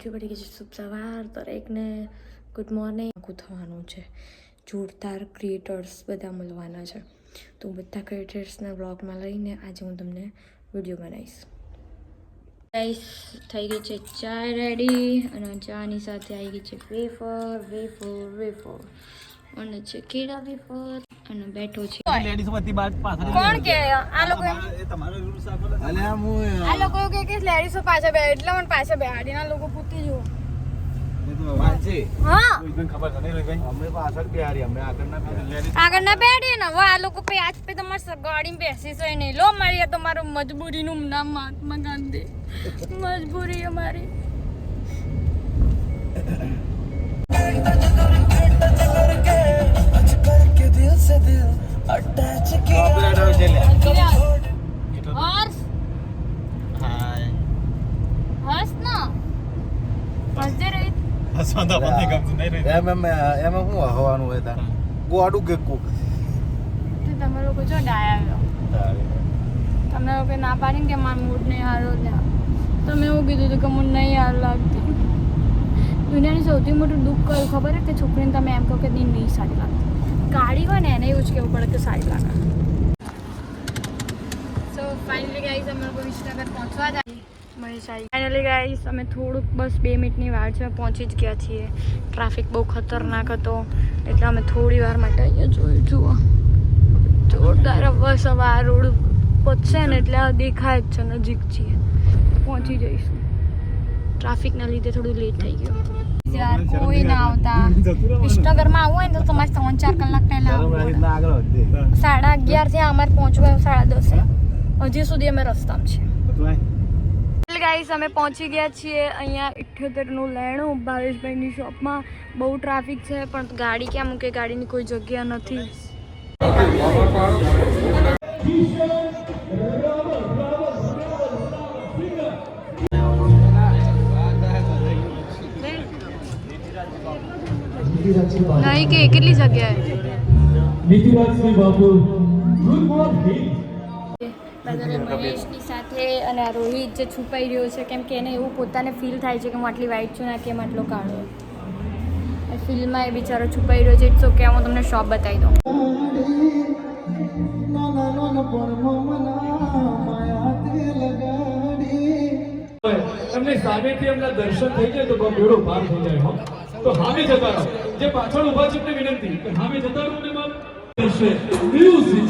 ઉઠી પડી ગઈ છે શુભ સવાર દરેકને ગુડ મોર્નિંગ થવાનું છે જોરદાર ક્રિએટર્સ બધા મળવાના છે તો બધા ક્રિએટર્સના વ્લોગમાં લઈને આજે હું તમને વિડીયો બનાવીશ ગાઈસ થઈ ગઈ છે ચા રેડી અને ચાની સાથે આવી ગઈ છે વેફર અને છે કેળા વેફર અને બેઠો છે લેડીઝ બધી બાદ પાછળ કોણ કે આ લોકો એ તમારો રૂલ્સ આપો અલ્યા હું આ લોકો કે લેડીઝો પાછળ બે એટલે મને પાછળ બેહાડીના લોકો પૂતી જો એ તો વાંચે હા કોઈને ખબર નથી રહી ભાઈ અમે પાછળ બેહાડી અમે આગળ ના બેહાડીએ ને આ લોકો પે આજ પે તમાર ગાડી બેસી છે નહીં લો મારી તમારું મજબૂરીનું નામ મહાત્મા ગાંધી મજબૂરી અમારી से दिल अटैच किया हर्ष हाय हर्ष ना हर्ष दे रही हसवांदा बंदे काम तो नहीं रही એમ હું હવાનું હોય તા ગોડું ગેકુ તો તમે લોકો જો ડાયા તમે લોકો ના પાડીને કે માર મૂડ નહીં હારો ને તમે એવું કીધું કે મૂડ નહીં હાર લાગતી દુનિયાની સૌથી મોટું દુઃખ કયું ખબર હે કે છોકરીને તમે એમ કહો કે દિન નહીં સારી લાગતી गाड़ी हो ने એવું જ કેવું પડે કે સારી લાગે સો ફાઇનલી ગાઈસ અમે લોકો વિસનગર પહોંચવા જાય મહેશ આવી ફાઇનલી ગાઈસ અમે થોડુંક બસ 2 મિનિટની વાર છે પહોંચી જ ગયા છીએ ટ્રાફિક બહુ ખતરનાક હતો એટલે અમે થોડી વાર માટે અહીંયા જોયું જુઓ જોરદાર બસ હવે આ રોડ પહોંચશે ને એટલે દેખાય જ છે નજીક છીએ પહોંચી જઈશું ટ્રાફિકના લીધે થોડું લેટ થઈ ગયું यार कोई ना होता विसनगर में आવું હોય ને તો તમારે 3-4 કલાક પહેલા 11:30 થી અમારે પહોંચવા 10:30 હજી સુધી અમે રસ્તામાં છે ગાઈસ અમે પહોંચી ગયા છીએ અહીંયા 78 નું લેણું ભાવેશભાઈની શોપમાં બહુ ટ્રાફિક છે પણ ગાડી ક્યાં મૂકે ગાડીની કોઈ જગ્યા નથી नहीं के કેટલી જગ્યાએ નીતિરાજસિંહ બાપુ ગુડ મોર્નિંગ બદલે મહેશની સાથે અને આ રોહિત જે છુપાઈ રહ્યો છે કેમ કે એને એવું પોતાને ફીલ થાય છે કે હું આટલી વાઈટ છું ને કેમ આટલો કાળો એ ફિલ્મમાં એ બિચારો છુપાઈ રહ્યો છે ઇટ્સ ઓકે હું તમને શોપ બતાવી દઉં તમને સામેથી એમના દર્શન થઈ જાય તો બેડો પાર થઈ જાય હો તો હામે જતા રહો જે પાછળ ઊભા છે એમને વિનંતી કે હામે જતા રહો ને માર મ્યુઝિક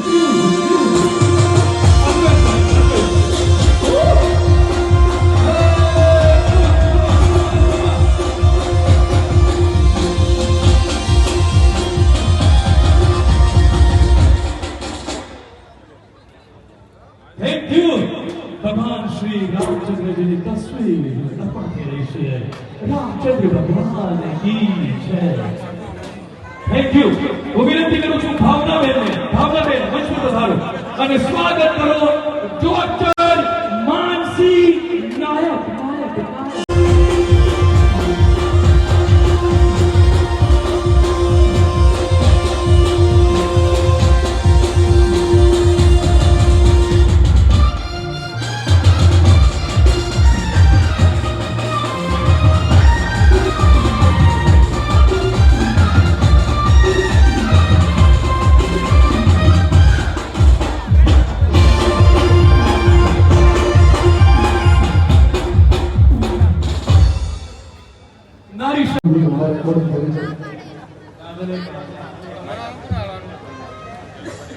થેન્ક યુ ભગવાન શ્રી રામચંદ્રજીની તસવીર અર્પણ કરી રહી છે રામચંદ્ર ભગવાન કી જય થેન્ક યુ હું વિનંતી કરું છું ભાવનાબેન મંચ પર પધારો અને સ્વાગત કરો ડોક્ટર માનસી નાયક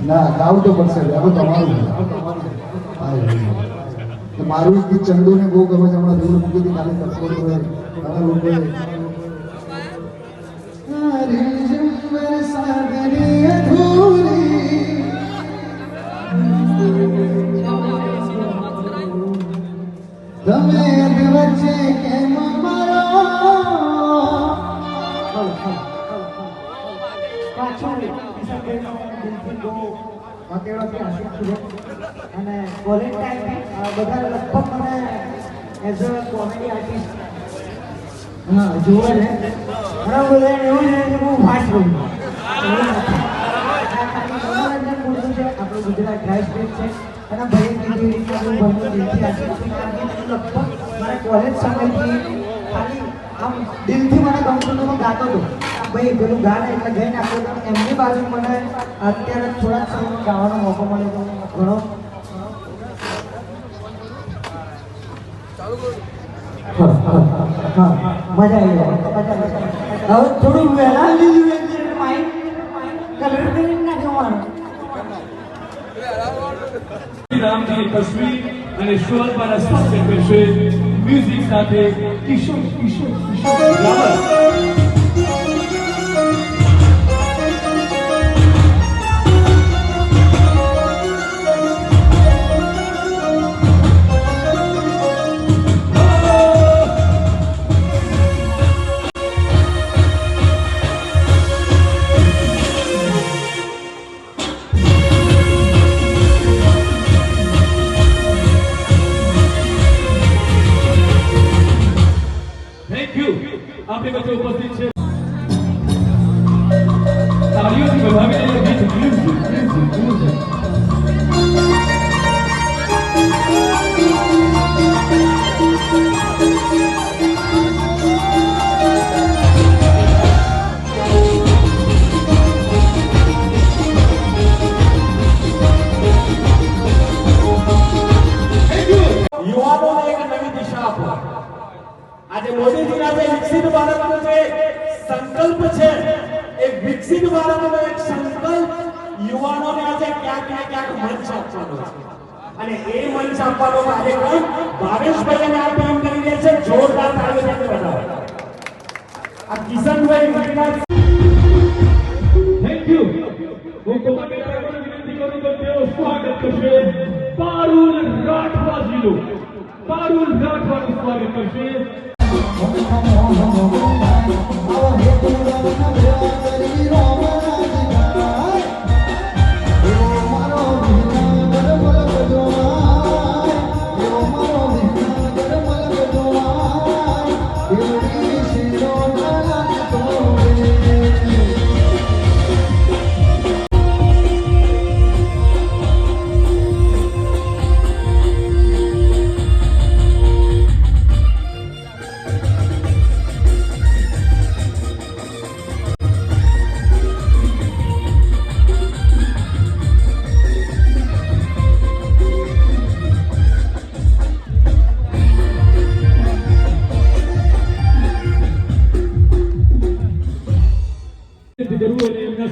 ના ગાવું તો પડશે હવે તમારું મારું ગીત ચંદુને બહુ ગમે છે હમણાં રીલ મૂકી હતી કાલે તરસો ઘણા લોકોએ તમે વચ્ચે કેમ મારો અને કોલેજ ટાઈમે બધા લગભગ મને એઝ અ કોમેડી આર્ટિસ્ટ હા જોવે છે ઘણા બધા એવું છે કે હું ફાસ્ટ બોલું મનોરંજન પૂરતું છે આપણું ગુજરાત ડ્રાઈવ સ્ટેટ છે અને ભાઈ કીધી રીતે આપણું ભણવું દિલથી આર્ટિસ્ટ લગભગ મારા કોલેજ સમયથી ખાલી આમ દિલથી મને ગમતું હતું, હું ગાતો હતો ભાઈ પેલું ગાને એટલે ગઈ નાખતો હતો. એમની બાજુ મને અત્યારે થોડા સમય ગાવાનો મોકો મળ્યો તો ઘણો મજા આવી જાય. હવે થોડું વહેલા લીધું માઇન્ડ કલર કરી નાખવાનું. રામજી તસવીર અને સ્વર પર સ્વાગત કરશે મ્યુઝિક સાથે કિશોર રાવલ. આપણી વચ્ચે ઉપસ્થિત છે તાળીઓથી વધાવીને ગીત મ્યુઝિક. યુવાનોને એક નવી દિશા આપો. આજે મોદીજીના જે વિકસિત ભારતનો જે સંકલ્પ છે એ વિકસિત ભારતનો એક સંકલ્પ યુવાનોને આજે ક્યાંક ને ક્યાંક મંચ આપવાનો છે અને એ મંચ આપવાનો કાર્યક્રમ ભાવેશભાઈ આ ટીમ કરી રહી છે. જોરદાર તાળીઓ સાથે વધાવો. આ કિશનભાઈ મહિના થેન્ક યુ. હું કોમેન્ટેટરોને વિનંતી કરું તો તેઓ સ્વાગત કરશે પારુલ રાઠવાજીનું. પારુલ રાઠવાનું સ્વાગત કરશે.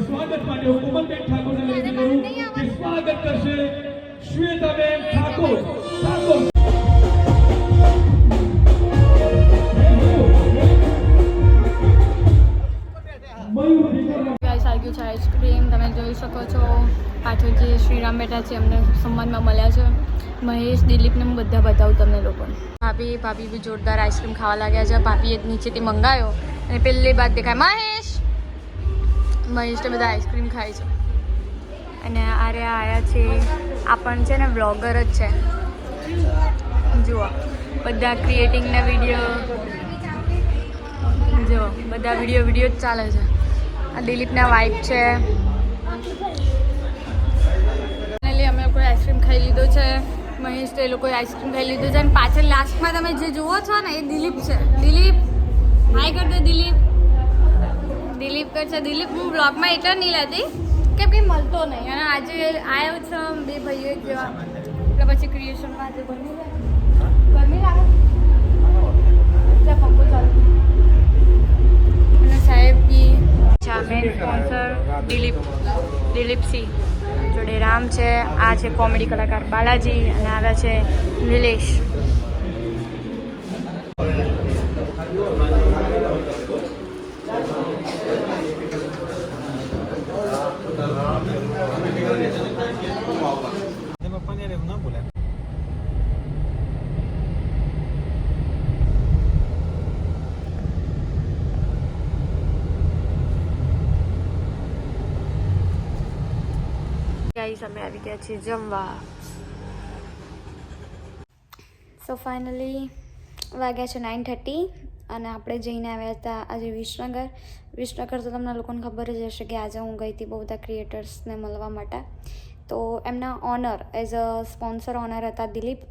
સ્વાગત માટે હું કોમલબેન ઠાકોરને વિનંતી કરું કે સ્વાગત કરશે શ્વેતાબેન ઠાકોર. ગાઈસ આવી ગયું છે આઈસ્ક્રીમ, તમે જોઈ શકો છો. પાછળ જે શ્રીરામ બેઠા છે એમને સન્માનમાં મળ્યા છે. મહેશ, દિલીપને હું બધા બતાવું તમને લોકોને. ભાભી બી જોરદાર આઈસ્ક્રીમ ખાવા લાગ્યા છે. ભાભીએ નીચેથી મંગાવ્યો અને પહેલી બાદ દેખાય મહેશ તો બધા આઈસ્ક્રીમ ખાય છે. અને આર્યા આવ્યા છે, આ પણ છે ને વ્લોગર જ છે. જુઓ બધા ક્રિએટિંગના વિડીયો, જુઓ બધા વિડીયો જ ચાલે છે. આ દિલીપના વાઇફ છે. ફાઇનલી અમે લોકોએ આઈસ્ક્રીમ ખાઈ લીધો છે. મહેશ તો એ લોકોએ આઈસ્ક્રીમ ખાઈ લીધો છે. અને પાછળ લાસ્ટમાં તમે જે જુઓ છો ને એ દિલીપ છે. દિલીપ હાય કરતો. દિલીપ કરશે. દિલીપ હું બ્લોગમાં એટલે નહીં લેતી કેમ કે મળતો નહીં, અને આજે આવ્યો છે બે ભાઈઓ એક જેવા એટલે પછી ક્રિએશનમાં આજે ગરમી લાગે ત્યાં પંખો ચાલુ. અને સાહેબ કી મેન સ્પોન્સર દિલીપસિંહ જોડે રામ છે. આ છે કોમેડી કલાકાર બાલાજી અને આવ્યા છે નિલેશ. ગાઈસ અમે આવી ગયા છીએ જમવા. સો ફાઇનલી વાગ્યા છે 9:30 અને આપણે જઈને આવ્યા હતા આજે વિસનગર તો તમને લોકોને ખબર જ હશે કે આજે હું ગઈ હતી બહુ બધા ક્રિએટર્સને મળવા માટે. તો એમના owner as a sponsor owner હતા દિલીપ,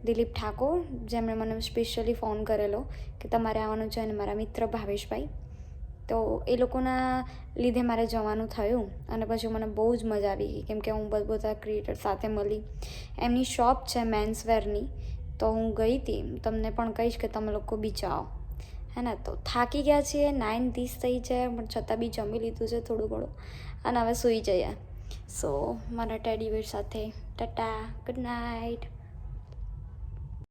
દિલીપ ઠાકોર, જેમણે મને સ્પેશિયલી ફોન કરેલો કે તમારે આવવાનું છે, અને મારા મિત્ર ભાવેશભાઈ. તો એ લોકોના લીધે મારે જવાનું થયું અને પછી મને બહુ જ મજા આવી ગઈ, કેમ કે હું બધા ક્રિએટર સાથે મળી. એમની શોપ છે મેન્સવેરની, તો હું ગઈ હતી. તમને પણ કહીશ કે તમે લોકો બી જાઓ, હે ને. તો થાકી ગયા છીએ, 9:30 થઈ છે, પણ છતાં બી જમી લીધું છે થોડું ઘણું, અને હવે સૂઈ જઈએ. સો મારા ટેડી બેર સાથે ટાટા, ગુડ નાઇટ.